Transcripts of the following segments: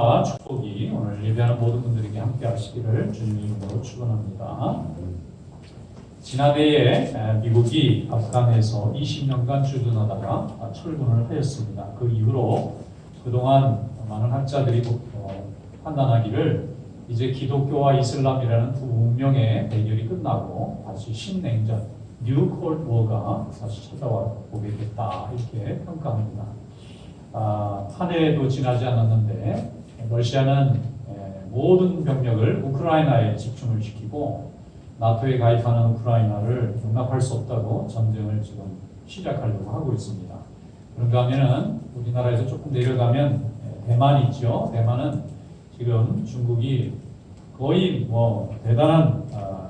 평안과 축복이 오늘 예배하는 모든 분들에게 함께 하시기를 주님의 이름으로 축원합니다. 지난해에 미국이 아프간에서 20년간 주둔하다가 철군을 하였습니다. 그 이후로 그동안 많은 학자들이 판단하기를 이제 기독교와 이슬람이라는 두 운명의 대결이 끝나고 다시 신냉전, 뉴 콜드 워가 다시 찾아와 보게 됐다, 이렇게 평가합니다. 한 해도 지나지 않았는데 러시아는 모든 병력을 우크라이나에 집중을 시키고 나토에 가입하는 우크라이나를 용납할 수 없다고 전쟁을 지금 시작하려고 하고 있습니다. 그런가 하면은 우리나라에서 조금 내려가면 대만이 있죠. 대만은 지금 중국이 거의 대단한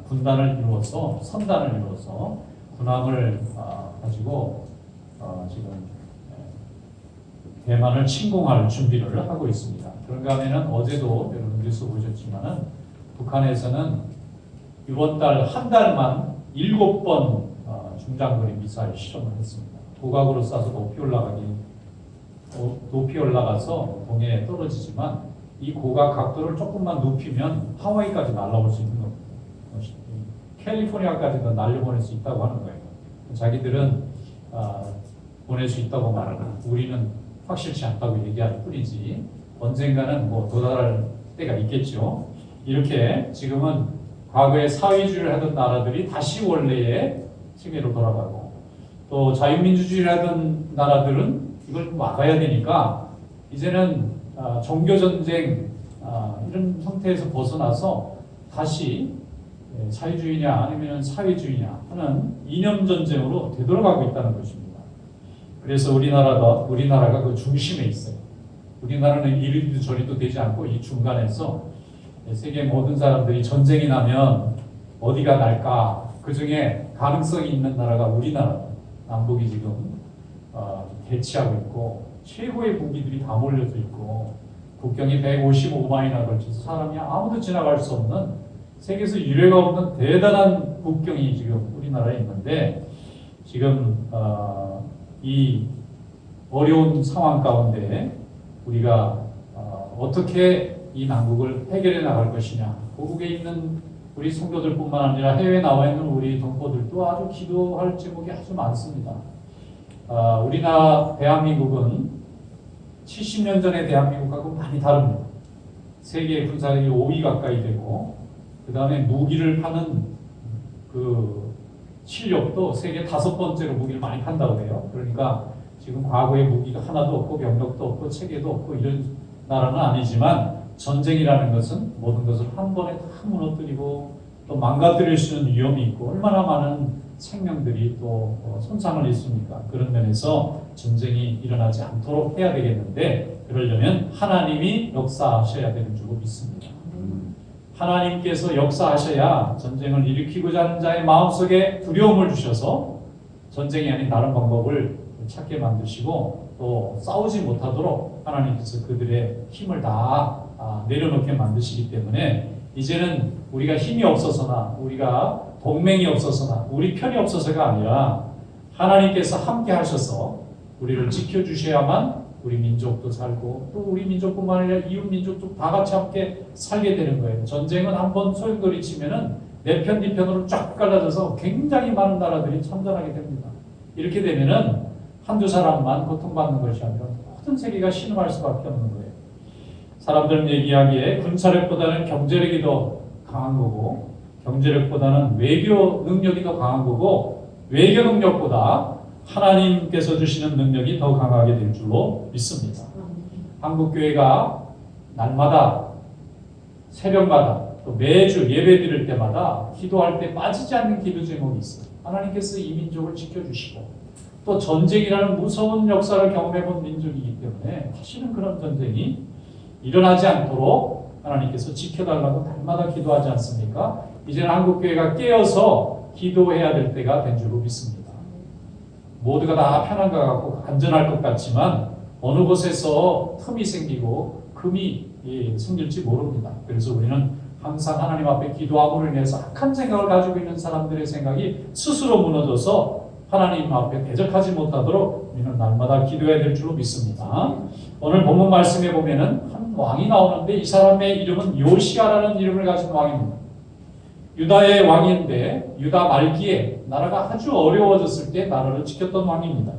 분단을 이루어서 선단을 이루어서 군함을 가지고 지금 대만을 침공할 준비를 하고 있습니다. 그런가 하면은 어제도 여러분 뉴스 보셨지만은 북한에서는 이번 달 한 달만 7번 중장거리 미사일 실험을 했습니다. 고각으로 쏴서 높이 올라가서 동해에 떨어지지만 이 고각 각도를 조금만 높이면 하와이까지 날아올 수 있는 겁니다. 캘리포니아까지도 날려보낼 수 있다고 하는 거예요. 자기들은 보낼 수 있다고 말하고 우리는 확실치 않다고 얘기할 뿐이지 언젠가는 도달할 때가 있겠죠. 이렇게 지금은 과거에 사회주의를 하던 나라들이 다시 원래의 체계로 돌아가고 또 자유민주주의를 하던 나라들은 이걸 막아야 되니까 이제는 종교전쟁 이런 형태에서 벗어나서 다시 자유주의냐 아니면 사회주의냐 하는 이념전쟁으로 되돌아가고 있다는 것입니다. 그래서 우리나라가 그 중심에 있어요. 우리나라는 이리도 저리도 되지 않고 이 중간에서 세계 모든 사람들이 전쟁이 나면 어디가 날까? 그 중에 가능성이 있는 나라가 우리나라. 남북이 지금 대치하고 있고 최고의 무기들이 다 몰려져 있고 국경이 155마일이나 걸쳐서 사람이 아무도 지나갈 수 없는 세계에서 유례가 없는 대단한 국경이 지금 우리나라에 있는데 지금 이 어려운 상황 가운데 우리가 어떻게 이 난국을 해결해 나갈 것이냐. 고국에 있는 우리 성도들뿐만 아니라 해외에 나와 있는 우리 동포들도 아주 기도할 제목이 아주 많습니다. 우리나라 대한민국은 70년 전의 대한민국하고 많이 다릅니다. 세계 군사력이 5위 가까이 되고 그 다음에 무기를 파는 그 실력도 세계 5번째로 무기를 많이 판다고 해요. 그러니까 지금 과거에 무기가 하나도 없고 병력도 없고 체계도 없고 이런 나라는 아니지만 전쟁이라는 것은 모든 것을 한 번에 다 무너뜨리고 또 망가뜨릴 수 있는 위험이 있고 얼마나 많은 생명들이 또 손상을 입습니까? 그런 면에서 전쟁이 일어나지 않도록 해야 되겠는데 그러려면 하나님이 역사하셔야 되는 줄로 믿습니다. 하나님께서 역사하셔야 전쟁을 일으키고자 하는 자의 마음속에 두려움을 주셔서 전쟁이 아닌 다른 방법을 찾게 만드시고 또 싸우지 못하도록 하나님께서 그들의 힘을 다 내려놓게 만드시기 때문에 이제는 우리가 힘이 없어서나 우리가 동맹이 없어서나 우리 편이 없어서가 아니라 하나님께서 함께 하셔서 우리를 지켜주셔야만 우리 민족도 살고 또 우리 민족뿐만 아니라 이웃 민족도 다 같이 함께 살게 되는 거예요. 전쟁은 한번 소용돌이 치면은 내 편, 네 편으로 쫙 갈라져서 굉장히 많은 나라들이 참전하게 됩니다. 이렇게 되면은 한두 사람만 고통받는 것이 아니라 모든 세계가 신음할 수밖에 없는 거예요. 사람들은 얘기하기에 군사력보다는 경제력이 더 강한 거고 경제력보다는 외교 능력이 더 강한 거고 외교 능력보다 하나님께서 주시는 능력이 더 강하게 될 줄로 믿습니다. 한국교회가 날마다 새벽마다 또 매주 예배 드릴 때마다 기도할 때 빠지지 않는 기도 제목이 있어요. 하나님께서 이 민족을 지켜주시고 또 전쟁이라는 무서운 역사를 경험해본 민족이기 때문에 다시는 그런 전쟁이 일어나지 않도록 하나님께서 지켜달라고 날마다 기도하지 않습니까? 이제는 한국교회가 깨어서 기도해야 될 때가 된 줄로 믿습니다. 모두가 다 편한 것 같고 안전할 것 같지만 어느 곳에서 틈이 생기고 금이 생길지 모릅니다. 그래서 우리는 항상 하나님 앞에 기도함으로 인해서 악한 생각을 가지고 있는 사람들의 생각이 스스로 무너져서 하나님 앞에 대적하지 못하도록 우리는 날마다 기도해야 될 줄로 믿습니다. 오늘 본문 말씀에 보면은 한 왕이 나오는데 이 사람의 이름은 요시아라는 이름을 가진 왕입니다. 유다의 왕인데 유다 말기에 나라가 아주 어려워졌을 때 나라를 지켰던 왕입니다.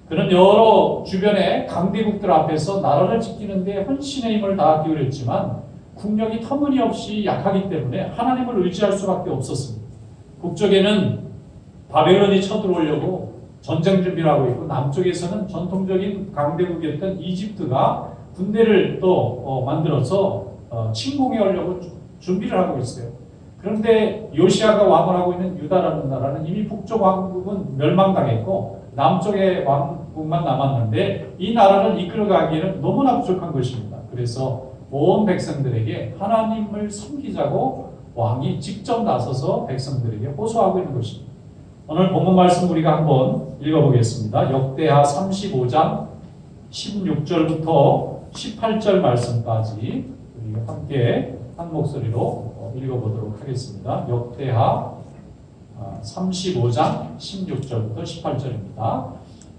그는 여러 주변의 강대국들 앞에서 나라를 지키는데 헌신의 힘을 다 기울였지만 국력이 터무니없이 약하기 때문에 하나님을 의지할 수밖에 없었습니다. 북쪽에는 바벨론이 쳐들어오려고 전쟁 준비를 하고 있고 남쪽에서는 전통적인 강대국이었던 이집트가 군대를 또 만들어서 침공해 오려고 준비를 하고 있어요. 그런데 요시아가 왕을 하고 있는 유다라는 나라는 이미 북쪽 왕국은 멸망당했고 남쪽의 왕국만 남았는데 이 나라를 이끌어가기에는 너무나 부족한 것입니다. 그래서 온 백성들에게 하나님을 섬기자고 왕이 직접 나서서 백성들에게 호소하고 있는 것입니다. 오늘 본문 말씀 우리가 한번 읽어보겠습니다. 역대하 35장 16절부터 18절 말씀까지 우리가 함께 한 목소리로 읽어보도록 하겠습니다. 역대하 35장 16절부터 18절입니다.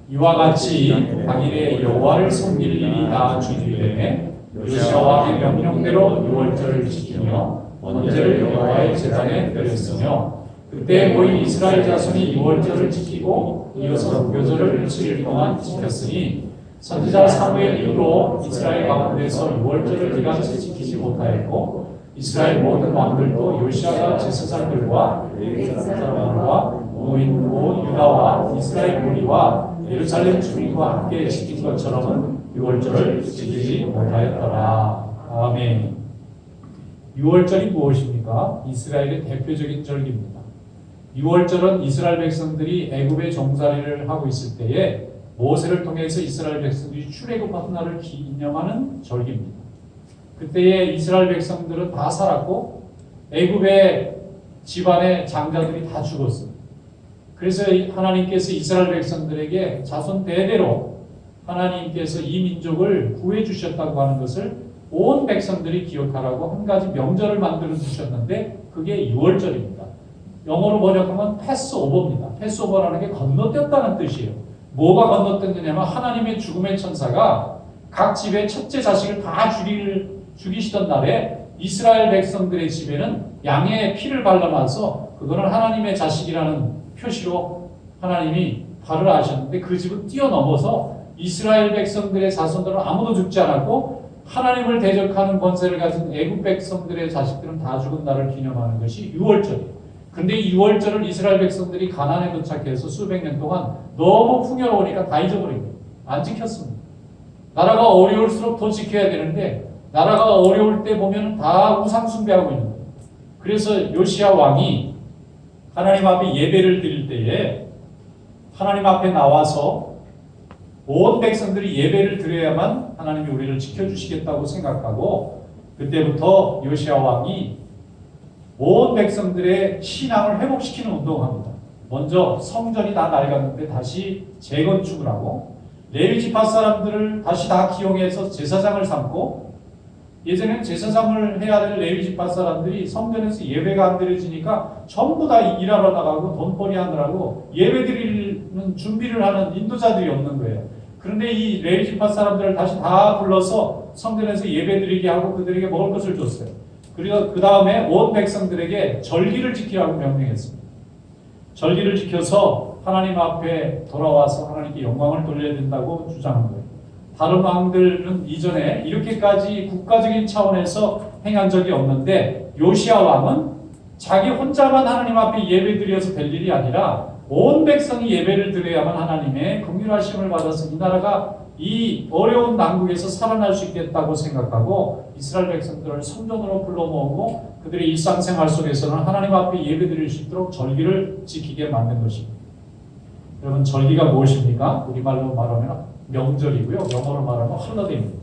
이와 같이 당일에 여호와를 섬길 일이 다 주기되 요시아 왕의 명령대로 유월절을 지키며 번제를 여호와의 제단에 드렸으며 그때 모인 이스라엘 자손이 유월절을 지키고 이어서 무교절을 7일 동안 지켰으니 선지자 사무엘 이후로 이스라엘 가운데서 유월절을 이같이 지키지 못하였고 이스라엘 모든 왕들도 요시아가 제사장들과 레위 사람들과 모인 온 유다와 이스라엘 무리와 예루살렘 주민과 함께 지킨 것처럼은 유월절을 지키지 못하였더라. 아멘. 유월절이 무엇입니까? 이스라엘의 대표적인 절기입니다. 유월절은 이스라엘 백성들이 애굽의 종살이를 하고 있을 때에 모세를 통해서 이스라엘 백성들이 출애굽한 날을 기념하는 절기입니다. 그때에 이스라엘 백성들은 다 살았고 애굽의 집안의 장자들이 다 죽었습니다. 그래서 하나님께서 이스라엘 백성들에게 자손 대대로 하나님께서 이 민족을 구해 주셨다고 하는 것을 온 백성들이 기억하라고 한 가지 명절을 만들어 주셨는데 그게 유월절입니다. 영어로 번역하면 패스오버입니다. 패스오버라는 게 건너뛰었다는 뜻이에요. 뭐가 건너뛰었느냐면 하나님의 죽음의 천사가 각 집의 첫째 자식을 다 죽이시던 날에 이스라엘 백성들의 집에는 양의 피를 발라놔서 그거는 하나님의 자식이라는 표시로 하나님이 발을 하셨는데 그 집은 뛰어넘어서 이스라엘 백성들의 자손들은 아무도 죽지 않았고 하나님을 대적하는 권세를 가진 애굽 백성들의 자식들은 다 죽은 날을 기념하는 것이 유월절이에요. 근데 이 유월절을 이스라엘 백성들이 가나안에 도착해서 수백 년 동안 너무 풍요로우니까 다 잊어버린 거예요. 안 지켰습니다. 나라가 어려울수록 더 지켜야 되는데 나라가 어려울 때 보면 다 우상 숭배하고 있는 거예요. 그래서 요시아 왕이 하나님 앞에 예배를 드릴 때에 하나님 앞에 나와서 온 백성들이 예배를 드려야만 하나님이 우리를 지켜주시겠다고 생각하고 그때부터 요시아 왕이 온 백성들의 신앙을 회복시키는 운동을 합니다. 먼저 성전이 다 낡았는데 다시 재건축을 하고 레위 지파 사람들을 다시 다 기용해서 제사장을 삼고 예전에는 제사장을 해야 될 레위 지파 사람들이 성전에서 예배가 안 드려지니까 전부 다 일하러 나가고 돈벌이 하느라고 예배 드리는 준비를 하는 인도자들이 없는 거예요. 그런데 이 레위 지파 사람들을 다시 다 불러서 성전에서 예배 드리게 하고 그들에게 먹을 것을 줬어요. 그리고 그 다음에 온 백성들에게 절기를 지키라고 명령했습니다. 절기를 지켜서 하나님 앞에 돌아와서 하나님께 영광을 돌려야 된다고 주장한 거예요. 다른 왕들은 이전에 이렇게까지 국가적인 차원에서 행한 적이 없는데 요시아 왕은 자기 혼자만 하나님 앞에 예배 드려서 될 일이 아니라 온 백성이 예배를 드려야만 하나님의 긍휼하심을 받아서 이 나라가 이 어려운 난국에서 살아날 수 있겠다고 생각하고 이스라엘 백성들을 성전으로 불러 모으고 그들의 일상생활 속에서는 하나님 앞에 예배 드릴 수 있도록 절기를 지키게 만든 것입니다. 여러분 절기가 무엇입니까? 우리말로 말하면 명절이고요. 영어로 말하면 헐러데이입니다.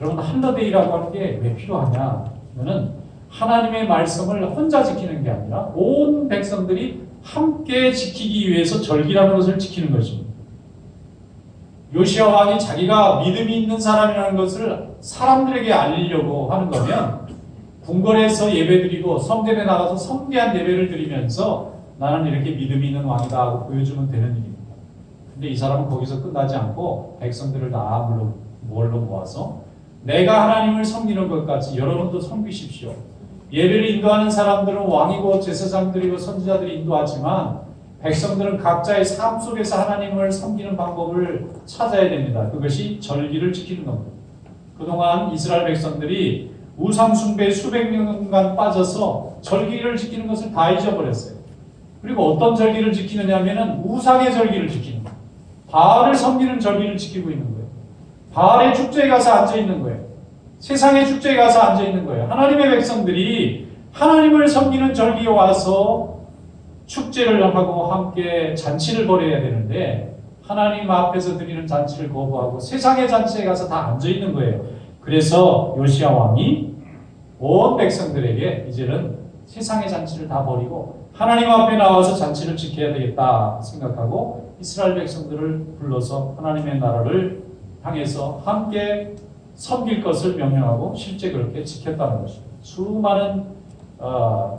여러분 헐러데이라고 하는 게 왜 필요하냐면은 하나님의 말씀을 혼자 지키는 게 아니라 온 백성들이 함께 지키기 위해서 절기라는 것을 지키는 것입니다. 요시아 왕이 자기가 믿음이 있는 사람이라는 것을 사람들에게 알리려고 하는 거면 궁궐에서 예배드리고 성전에 나가서 성대한 예배를 드리면서 나는 이렇게 믿음이 있는 왕이다 하고 보여주면 되는 일입니다. 근데 이 사람은 거기서 끝나지 않고 백성들을 다 뭘로 모아서? 내가 하나님을 섬기는 것 같이 여러분도 섬기십시오. 예배를 인도하는 사람들은 왕이고 제사장들이고 선지자들이 인도하지만 백성들은 각자의 삶 속에서 하나님을 섬기는 방법을 찾아야 됩니다. 그것이 절기를 지키는 겁니다. 그동안 이스라엘 백성들이 우상 숭배에 수백 년간 빠져서 절기를 지키는 것을 다 잊어버렸어요. 그리고 어떤 절기를 지키느냐 하면은 우상의 절기를 지키는 거예요. 바알을 섬기는 절기를 지키고 있는 거예요. 바알의 축제에 가서 앉아 있는 거예요. 세상의 축제에 가서 앉아 있는 거예요. 하나님의 백성들이 하나님을 섬기는 절기에 와서 축제를 하고 함께 잔치를 벌여야 되는데 하나님 앞에서 드리는 잔치를 거부하고 세상의 잔치에 가서 다 앉아 있는 거예요. 그래서 요시야 왕이 온 백성들에게 이제는 세상의 잔치를 다 버리고 하나님 앞에 나와서 잔치를 지켜야 되겠다 생각하고 이스라엘 백성들을 불러서 하나님의 나라를 향해서 함께 섬길 것을 명령하고 실제 그렇게 지켰다는 것입니다. 수많은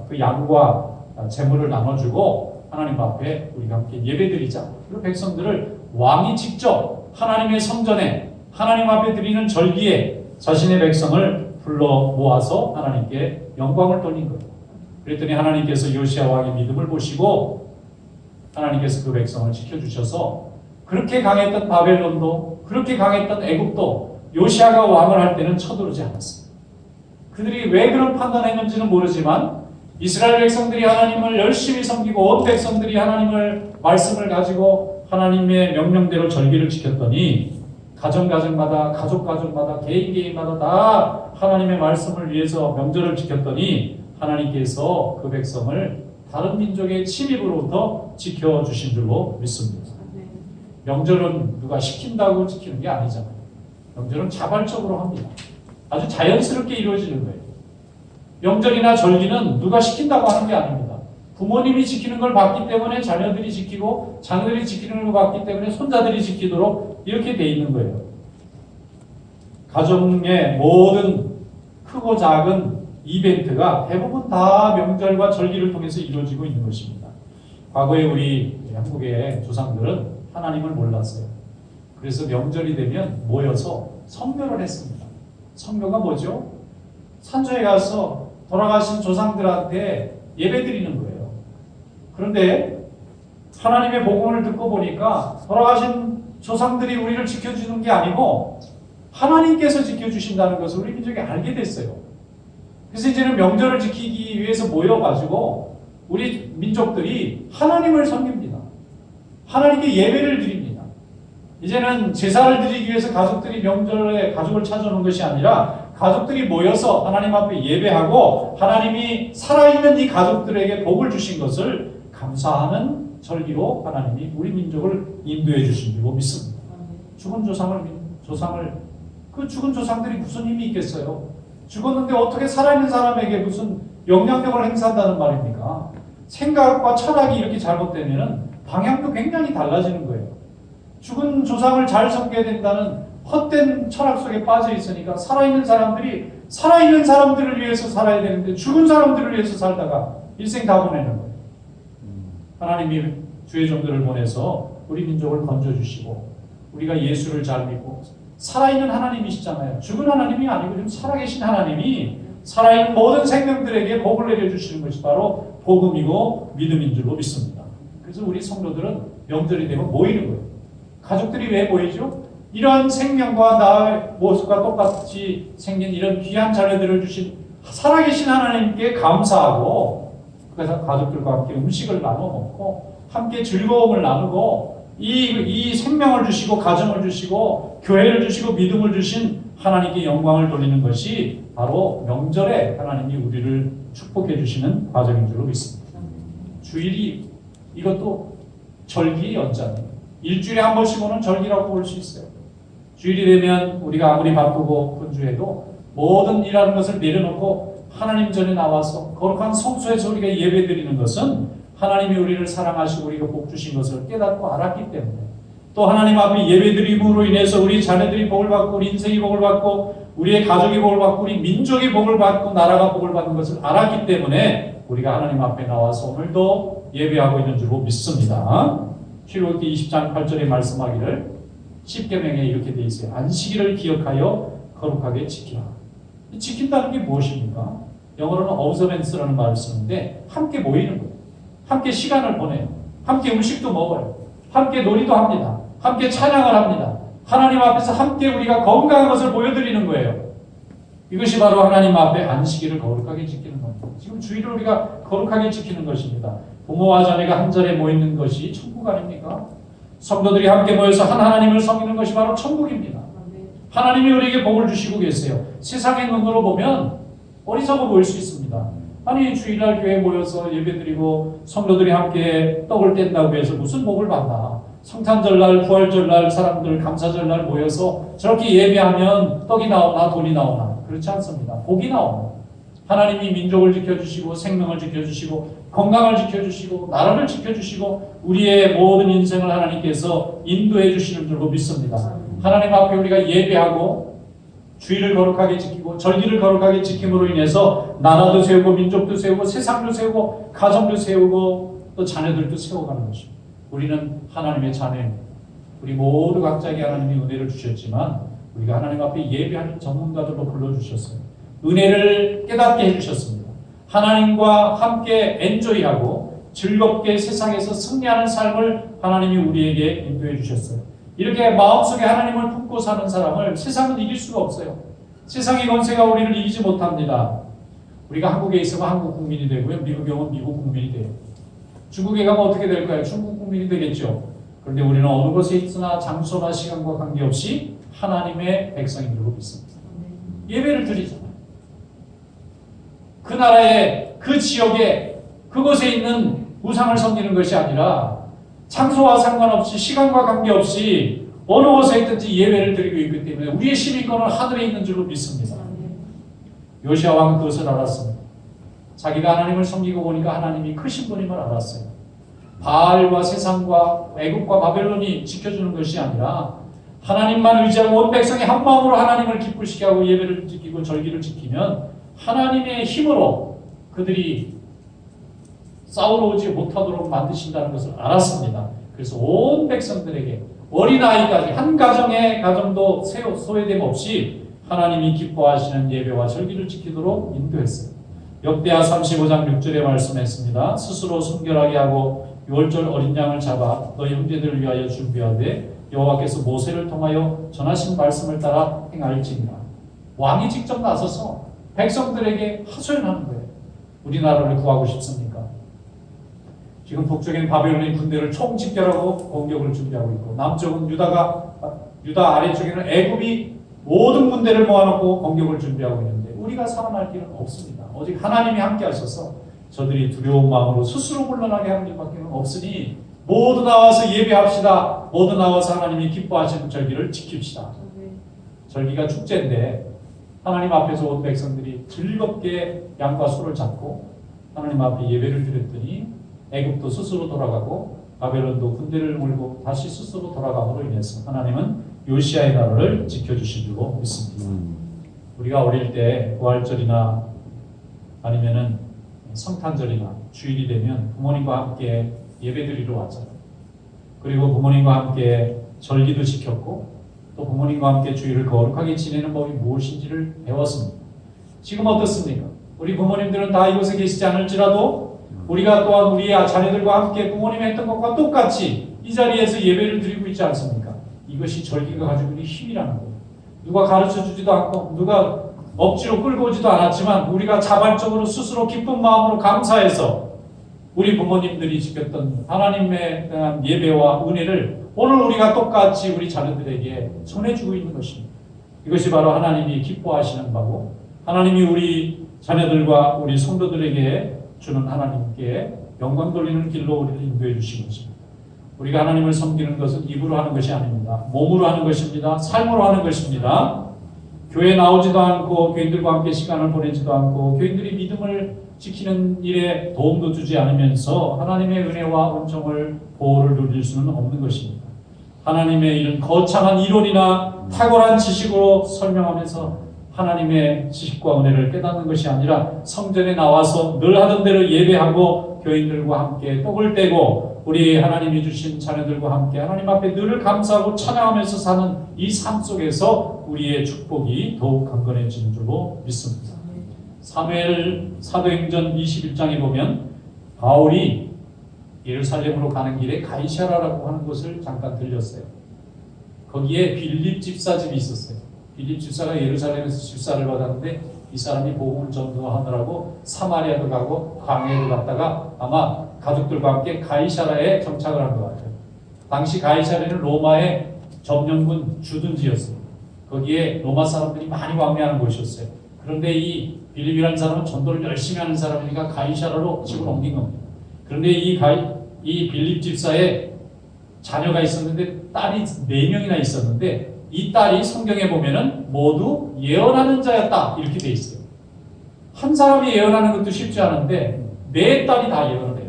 그 양과 재물을 나눠주고 하나님 앞에 우리가 함께 예배드리자. 그리고 백성들을 왕이 직접 하나님의 성전에 하나님 앞에 드리는 절기에 자신의 백성을 불러 모아서 하나님께 영광을 돌린 거예요. 그랬더니 하나님께서 요시야 왕의 믿음을 보시고 하나님께서 그 백성을 지켜주셔서 그렇게 강했던 바벨론도 그렇게 강했던 애굽도 요시야가 왕을 할 때는 쳐들어오지 않았습니다. 그들이 왜 그런 판단했는지는 모르지만 이스라엘 백성들이 하나님을 열심히 섬기고 온 백성들이 하나님을 말씀을 가지고 하나님의 명령대로 절기를 지켰더니 가정마다 가족마다 개인마다 다 하나님의 말씀을 위해서 명절을 지켰더니 하나님께서 그 백성을 다른 민족의 침입으로부터 지켜주신 줄로 믿습니다. 명절은 누가 시킨다고 지키는 게 아니잖아요. 명절은 자발적으로 합니다. 아주 자연스럽게 이루어지는 거예요. 명절이나 절기는 누가 시킨다고 하는 게 아닙니다. 부모님이 지키는 걸 봤기 때문에 자녀들이 지키고 자녀들이 지키는 걸 봤기 때문에 손자들이 지키도록 이렇게 돼 있는 거예요. 가정의 모든 크고 작은 이벤트가 대부분 다 명절과 절기를 통해서 이루어지고 있는 것입니다. 과거에 우리 한국의 조상들은 하나님을 몰랐어요. 그래서 명절이 되면 모여서 성묘를 했습니다. 성묘가 뭐죠? 산소에 가서 돌아가신 조상들한테 예배드리는 거예요. 그런데 하나님의 복음을 듣고 보니까 돌아가신 조상들이 우리를 지켜주는 게 아니고 하나님께서 지켜주신다는 것을 우리 민족이 알게 됐어요. 그래서 이제는 명절을 지키기 위해서 모여가지고 우리 민족들이 하나님을 섬깁니다. 하나님께 예배를 드립니다. 이제는 제사를 드리기 위해서 가족들이 명절에 가족을 찾아오는 것이 아니라 가족들이 모여서 하나님 앞에 예배하고 하나님이 살아있는 이 가족들에게 복을 주신 것을 감사하는 절기로 하나님이 우리 민족을 인도해 주신 줄로 믿습니다. 죽은 조상을 그 죽은 조상들이 무슨 힘이 있겠어요? 죽었는데 어떻게 살아있는 사람에게 무슨 영향력을 행사한다는 말입니까? 생각과 철학이 이렇게 잘못되면 방향도 굉장히 달라지는 거예요. 죽은 조상을 잘 섬겨야 된다는 헛된 철학 속에 빠져 있으니까 살아있는 사람들이 살아있는 사람들을 위해서 살아야 되는데 죽은 사람들을 위해서 살다가 일생 다 보내는 거예요. 하나님이 주의 종들을 보내서 우리 민족을 건져주시고 우리가 예수를 잘 믿고 살아있는 하나님이시잖아요. 죽은 하나님이 아니고 지금 살아계신 하나님이 살아있는 모든 생명들에게 복을 내려주시는 것이 바로 복음이고 믿음인 줄로 믿습니다. 그래서 우리 성도들은 명절이 되면 모이는 거예요. 가족들이 왜 모이죠? 이런 생명과 나의 모습과 똑같이 생긴 이런 귀한 자녀들을 주신 살아계신 하나님께 감사하고 그래서 가족들과 함께 음식을 나눠 먹고 함께 즐거움을 나누고 이 생명을 주시고 가정을 주시고 교회를 주시고 믿음을 주신 하나님께 영광을 돌리는 것이 바로 명절에 하나님이 우리를 축복해 주시는 과정인 줄로 믿습니다. 주일이 이것도 절기의 연장이에요. 일주일에 한 번씩 오는 절기라고 볼 수 있어요. 주일이 되면 우리가 아무리 바쁘고 분주해도 모든 일하는 것을 내려놓고 하나님 전에 나와서 거룩한 성소에서 우리가 예배드리는 것은 하나님이 우리를 사랑하시고 우리가 복 주신 것을 깨닫고 알았기 때문에 또 하나님 앞에 예배드림으로 인해서 우리 자녀들이 복을 받고 우리 인생이 복을 받고 우리의 가족이 복을 받고 우리 민족이 복을 받고 나라가 복을 받는 것을 알았기 때문에 우리가 하나님 앞에 나와서 오늘도 예배하고 있는 줄로 믿습니다. 출애굽기 20장 8절에 말씀하기를 십계명에 이렇게 돼 있어요. 안식일을 기억하여 거룩하게 지키라. 지킨다는 게 무엇입니까? 영어로는 observance라는 말을 쓰는데 함께 모이는 거예요. 함께 시간을 보내요. 함께 음식도 먹어요. 함께 놀이도 합니다. 함께 찬양을 합니다. 하나님 앞에서 함께 우리가 건강한 것을 보여드리는 거예요. 이것이 바로 하나님 앞에 안식일을 거룩하게 지키는 겁니다. 지금 주일을 우리가 거룩하게 지키는 것입니다. 부모와 자녀가 한 자리에 모이는 것이 천국 아닙니까? 성도들이 함께 모여서 한 하나님을 섬기는 것이 바로 천국입니다. 하나님이 우리에게 복을 주시고 계세요. 세상의 눈으로 보면 어리석어 보일 수 있습니다. 아니 주일날 교회에 모여서 예배드리고 성도들이 함께 떡을 뗀다고 해서 무슨 복을 받나. 성탄절날, 부활절날, 사람들 감사절날 모여서 저렇게 예배하면 떡이 나오나 돈이 나오나. 그렇지 않습니다. 복이 나옵니다. 하나님이 민족을 지켜주시고 생명을 지켜주시고 건강을 지켜주시고 나라를 지켜주시고 우리의 모든 인생을 하나님께서 인도해 주시는 줄로 믿습니다. 하나님 앞에 우리가 예배하고 주일을 거룩하게 지키고 절기를 거룩하게 지킴으로 인해서 나라도 세우고 민족도 세우고 세상도 세우고 가정도 세우고 또 자녀들도 세워가는 것입니다. 우리는 하나님의 자녀입니다. 우리 모두 각자에게 하나님이 은혜를 주셨지만 우리가 하나님 앞에 예배하는 전문가들로 불러주셨어요. 은혜를 깨닫게 해주셨습니다. 하나님과 함께 엔조이하고 즐겁게 세상에서 승리하는 삶을 하나님이 우리에게 인도해 주셨어요. 이렇게 마음속에 하나님을 품고 사는 사람을 세상은 이길 수가 없어요. 세상의 권세가 우리를 이기지 못합니다. 우리가 한국에 있으면 한국 국민이 되고요. 미국에 오면 미국 국민이 돼요. 중국에 가면 어떻게 될까요? 중국 국민이 되겠죠. 그런데 우리는 어느 곳에 있으나 장소나 시간과 관계없이 하나님의 백성인 줄로 믿습니다. 예배를 드리잖아요. 그 나라에 그 지역에 그곳에 있는 우상을 섬기는 것이 아니라 장소와 상관없이 시간과 관계없이 어느 곳에 있든지 예배를 드리고 있기 때문에 우리의 시민권은 하늘에 있는 줄로 믿습니다. 요시아 왕은 그것을 알았습니다. 자기가 하나님을 섬기고 보니까 하나님이 크신 분임을 알았어요. 바알과 세상과 애국과 바벨론이 지켜주는 것이 아니라 하나님만 의지하고 온 백성이 한 마음으로 하나님을 기쁘시게 하고 예배를 지키고 절기를 지키면 하나님의 힘으로 그들이 싸우러오지 못하도록 만드신다는 것을 알았습니다. 그래서 온 백성들에게 어린아이까지 한 가정도 소외됨 없이 하나님이 기뻐하시는 예배와 절기를 지키도록 인도했어요. 역대하 35장 6절에 말씀했습니다. 스스로 순결하게 하고 유월절 어린 양을 잡아 너희 형제들을 위하여 준비하되 여호와께서 모세를 통하여 전하신 말씀을 따라 행할지니라. 왕이 직접 나서서 백성들에게 하소연하는 거예요. 우리나라를 구하고 싶습니까? 지금 북쪽엔 바벨론의 군대를 총집결하고 공격을 준비하고 있고 남쪽은 유다 아래쪽에는 애굽이 모든 군대를 모아놓고 공격을 준비하고 있는데 우리가 살아날 길은 없습니다. 오직 하나님이 함께 하셔서 저들이 두려운 마음으로 스스로 물러나게 하는 일밖에 없으니 모두 나와서 예배합시다. 모두 나와서 하나님이 기뻐하시는 절기를 지킵시다. 절기가 축제인데 하나님 앞에서 온 백성들이 즐겁게 양과 소를 잡고 하나님 앞에 예배를 드렸더니 애굽도 스스로 돌아가고 바벨론도 군대를 몰고 다시 스스로 돌아감으로 인해서 하나님은 요시아의 나라를 지켜주신 줄로 믿습니다. 우리가 어릴 때 부활절이나 아니면은 성탄절이나 주일이 되면 부모님과 함께 예배드리러 왔잖아요. 그리고 부모님과 함께 절기도 지켰고 또 부모님과 함께 주일을 거룩하게 지내는 법이 무엇인지를 배웠습니다. 지금 어떻습니까? 우리 부모님들은 다 이곳에 계시지 않을지라도 우리가 또한 우리의 자녀들과 함께 부모님이 했던 것과 똑같이 이 자리에서 예배를 드리고 있지 않습니까? 이것이 절기가 가지고 있는 힘이라는 거예요. 누가 가르쳐주지도 않고 누가 억지로 끌고 오지도 않았지만 우리가 자발적으로 스스로 기쁜 마음으로 감사해서 우리 부모님들이 지켰던 하나님에 대한 예배와 은혜를 오늘 우리가 똑같이 우리 자녀들에게 전해주고 있는 것입니다. 이것이 바로 하나님이 기뻐하시는 바고 하나님이 우리 자녀들과 우리 성도들에게 주는 하나님께 영광 돌리는 길로 우리를 인도해 주신 것입니다. 우리가 하나님을 섬기는 것은 입으로 하는 것이 아닙니다. 몸으로 하는 것입니다. 삶으로 하는 것입니다. 교회에 나오지도 않고 교인들과 함께 시간을 보내지도 않고 교인들이 믿음을 지키는 일에 도움도 주지 않으면서 하나님의 은혜와 은총을 보호를 누릴 수는 없는 것입니다. 하나님의 이런 거창한 이론이나 탁월한 지식으로 설명하면서 하나님의 지식과 은혜를 깨닫는 것이 아니라 성전에 나와서 늘 하던 대로 예배하고 교인들과 함께 떡을 떼고 우리 하나님이 주신 자녀들과 함께 하나님 앞에 늘 감사하고 찬양하면서 사는 이 삶 속에서 우리의 축복이 더욱 강건해지는 줄로 믿습니다. 사무엘 사도행전 21장에 보면 바울이 예루살렘으로 가는 길에 가이사라라고 하는 곳을 잠깐 들렸어요. 거기에 빌립 집사집이 있었어요. 빌립 집사가 예루살렘에서 집사를 받았는데 이 사람이 복음을 전도하느라고 사마리아도 가고 광야도 갔다가 아마 가족들과 함께 가이사라에 정착을 한 것 같아요. 당시 가이사라는 로마의 점령군 주둔지였어요. 거기에 로마 사람들이 많이 왕래하는 곳이었어요. 그런데 이 빌립이라는 사람은 전도를 열심히 하는 사람이니까 가이사라로 집을 옮긴 겁니다. 그런데 이 빌립 집사의 자녀가 있었는데 딸이 4명이나 있었는데 이 딸이 성경에 보면은 모두 예언하는 자였다 이렇게 돼 있어요. 한 사람이 예언하는 것도 쉽지 않은데 4딸이 다 예언을 해요.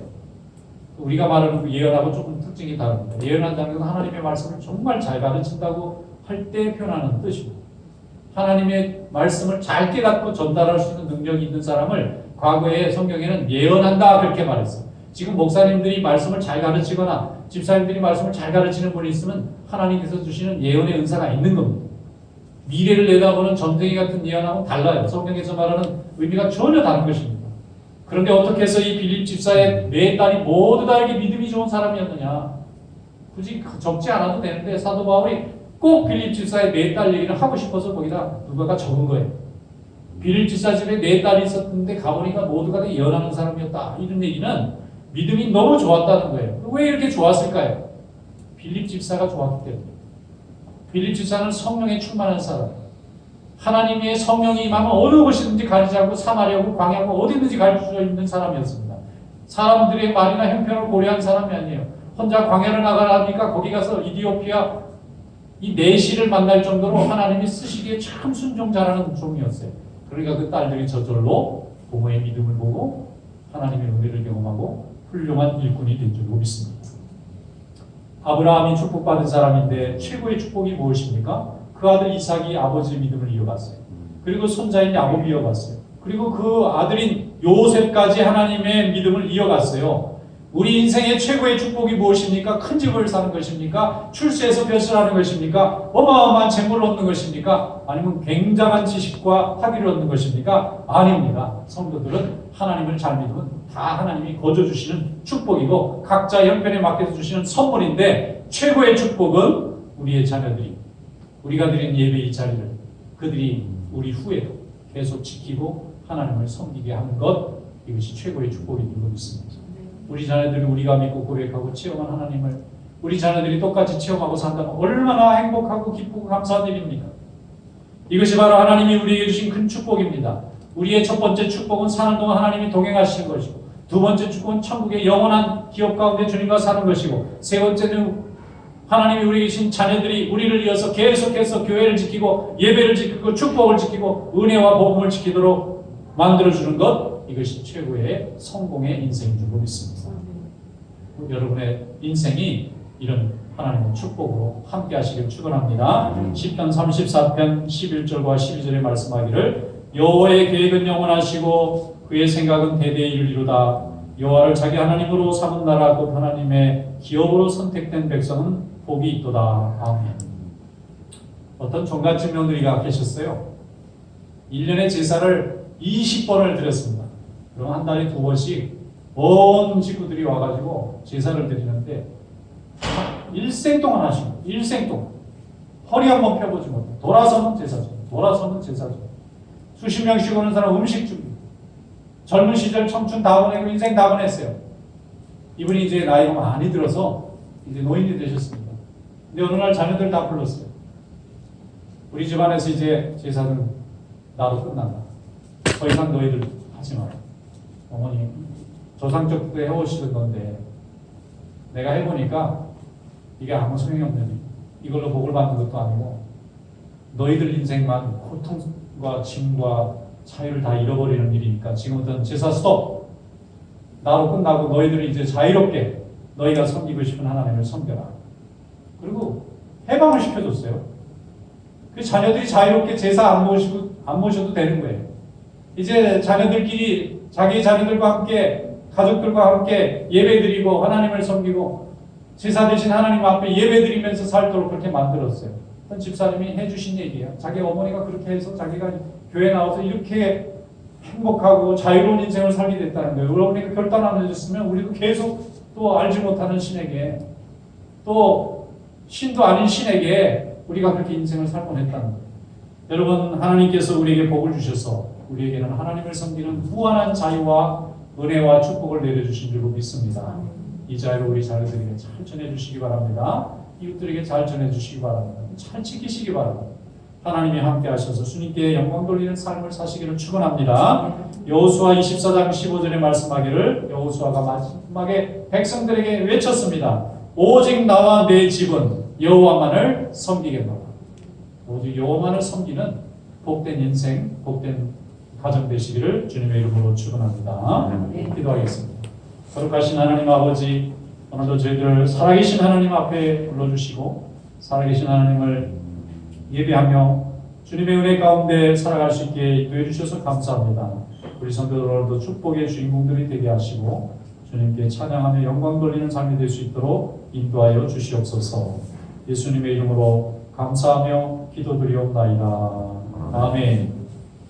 우리가 말하는 그 예언하고 조금 특징이 다릅니다. 예언한다는 건 하나님의 말씀을 정말 잘 가르친다고 할 때 표현하는 뜻이고 하나님의 말씀을 잘 깨닫고 전달할 수 있는 능력이 있는 사람을 과거에 성경에는 예언한다 그렇게 말했어요. 지금 목사님들이 말씀을 잘 가르치거나 집사님들이 말씀을 잘 가르치는 분이 있으면 하나님께서 주시는 예언의 은사가 있는 겁니다. 미래를 내다보는 점쟁이 같은 예언하고 달라요. 성경에서 말하는 의미가 전혀 다른 것입니다. 그런데 어떻게 해서 이 빌립 집사의 4딸이 모두 다 이렇게 믿음이 좋은 사람이었느냐. 굳이 적지 않아도 되는데 사도 바울이 꼭 빌립 집사의 4딸 얘기를 하고 싶어서 거기다 누가가 적은 거예요. 빌립 집사 집에 4딸이 있었는데 가보니까 모두가 다 예언하는 사람이었다. 이런 얘기는 믿음이 너무 좋았다는 거예요. 왜 이렇게 좋았을까요? 빌립 집사가 좋았기 때문에. 빌립 집사는 성령에 충만한 사람. 하나님의 성령이 임하면 어느 곳이든지 가리지 않고 사마리아고 광야고 어디든지 갈 수 있는 사람이었습니다. 사람들의 말이나 형편을 고려한 사람이 아니에요. 혼자 광야를 나가라니까 거기 가서 이디오피아 이 내시를 만날 정도로 하나님이 쓰시기에 참 순종 잘하는 종이었어요. 그러니까 그 딸들이 저절로 부모의 믿음을 보고 하나님의 은혜를 경험하고 훌륭한 일꾼이 된 줄로 믿습니다. 아브라함이 축복받은 사람인데 최고의 축복이 무엇입니까? 그 아들 이삭이 아버지의 믿음을 이어갔어요. 그리고 손자인 야곱이 이어갔어요. 그리고 그 아들인 요셉까지 하나님의 믿음을 이어갔어요. 우리 인생의 최고의 축복이 무엇입니까? 큰 집을 사는 것입니까? 출세해서 벼슬하는 것입니까? 어마어마한 재물을 얻는 것입니까? 아니면 굉장한 지식과 학위를 얻는 것입니까? 아닙니다. 성도들은 하나님을 잘 믿으면 다 하나님이 거저주시는 축복이고 각자 형편에 맡겨서 주시는 선물인데 최고의 축복은 우리의 자녀들이 우리가 드린 예배 이 자리를 그들이 우리 후에도 계속 지키고 하나님을 섬기게 하는 것 이것이 최고의 축복인 줄 믿습니다. 우리 자녀들이 우리가 믿고 고백하고 체험한 하나님을 우리 자녀들이 똑같이 체험하고 산다면 얼마나 행복하고 기쁘고 감사한 일입니까? 이것이 바로 하나님이 우리에게 주신 큰 축복입니다. 우리의 첫 번째 축복은 사는 동안 하나님이 동행하시는 것이고 두 번째 축복은 천국의 영원한 기업 가운데 주님과 사는 것이고 세 번째는 하나님이 우리에게 주신 자녀들이 우리를 이어서 계속해서 교회를 지키고 예배를 지키고 축복을 지키고 은혜와 복음을 지키도록 만들어주는 것 이것이 최고의 성공의 인생인 줄 믿습니다. 여러분의 인생이 이런 하나님의 축복으로 함께 하시길 축원합니다. 시편 34편 11절과 12절에 말씀하기를 여호와의 계획은 영원하시고 그의 생각은 대대에 이르리로다. 여호와를 자기 하나님으로 삼은 나라 곧 하나님의 기업으로 선택된 백성은 복이 있도다. 아멘. 어떤 종갓집 며느리가 계셨어요. 1년에 제사를 20번을 드렸습니다. 그럼 한 달에 2번씩 온 식구들이 와가지고 제사를 드리는데 일생 동안 하시고 일생 동안 허리 한번 펴보지 못해. 돌아서는 제사죠. 돌아서는 제사죠. 수십 명씩 오는 사람 음식 준비. 젊은 시절 청춘 다 보내고 인생 다 보냈어요. 이분이 이제 나이가 많이 들어서 이제 노인이 되셨습니다. 근데 어느 날 자녀들 다 불렀어요. 우리 집안에서 이제 제사는 나도 끝난다. 더 이상 너희들 하지 마라. 어머니 조상적 때 해오시던 건데 내가 해보니까 이게 아무 소용이 없는 일. 이걸로 복을 받는 것도 아니고 너희들 인생만 고통과 짐과 자유를 다 잃어버리는 일이니까 지금부터는 제사 스톱. 나로 끝나고 너희들이 이제 자유롭게 너희가 섬기고 싶은 하나님을 섬겨라. 그리고 해방을 시켜줬어요. 그 자녀들이 자유롭게 제사 안 모셔도 되는 거예요. 이제 자녀들끼리 자기 자녀들과 함께 가족들과 함께 예배드리고 하나님을 섬기고 제사 대신 하나님 앞에 예배드리면서 살도록 그렇게 만들었어요. 어떤 집사님이 해주신 얘기예요. 자기 어머니가 그렇게 해서 자기가 교회 나와서 이렇게 행복하고 자유로운 인생을 살게 됐다는 거예요. 여러분이 결단 안 해줬으면 우리도 계속 또 알지 못하는 신에게 또 신도 아닌 신에게 우리가 그렇게 인생을 살곤 했다는 거예요. 여러분, 하나님께서 우리에게 복을 주셔서 우리에게는 하나님을 섬기는 무한한 자유와 은혜와 축복을 내려주신 줄 믿습니다. 이 자유를 우리 자녀들에게 잘 전해주시기 바랍니다. 이웃들에게 잘 전해주시기 바랍니다. 잘 지키시기 바랍니다. 하나님이 함께 하셔서 주님께 영광 돌리는 삶을 사시기를 축원합니다. 여호수아 24장 15절에 말씀하기를 여호수아가 마지막에 백성들에게 외쳤습니다. 오직 나와 내 집은 여호와만을 섬기겠노라. 오직 여호와만을 섬기는 복된 인생, 복된 가정 되시기를 주님의 이름으로 축원합니다. 기도하겠습니다. 거룩하신 하나님 아버지, 오늘도 저희들을 살아계신 하나님 앞에 불러주시고 살아계신 하나님을 예배하며 주님의 은혜 가운데 살아갈 수 있게 인도해 주셔서 감사합니다. 우리 성도들도 축복의 주인공들이 되게 하시고 주님께 찬양하며 영광 돌리는 삶이 될 수 있도록 인도하여 주시옵소서. 예수님의 이름으로 감사하며 기도드리옵나이다. 아멘.